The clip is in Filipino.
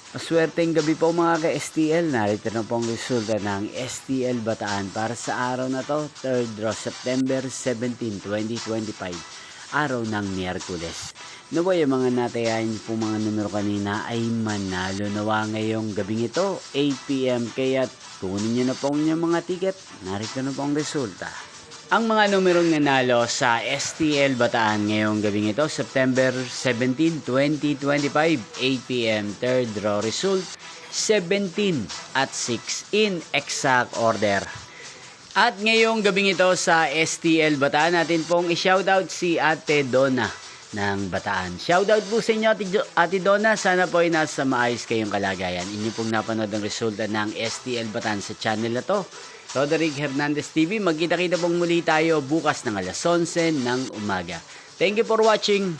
Maswerteng gabi po mga ka-STL. Narito na po ang resulta ng STL Bataan para sa araw na to, 3rd draw September 17, 2025. Araw ng Miyerkules. Nawa yung mga natayain po mga numero kanina ay manalo nawa ngayong gabing ito, 8 PM. Kaya kunin nyo na po ang inyong mga ticket. Narito na po ang resulta. Ang mga numerong nanalo sa STL Bataan ngayong gabing ito, September 17, 2025, 8 PM, 3rd draw result, 17 at 6 in exact order. At ngayong gabing ito sa STL Bataan, natin pong i-shoutout si Ate Donna ng Bataan. Shoutout po sa inyo Ate Donna, sana po ay nasa maayos kayong kalagayan. Inyo pong napanood ang resulta ng STL Bataan sa channel na to, Roderick Hernandez TV. Magkita-kita pong muli tayo bukas ng alas 11 ng umaga. Thank you for watching.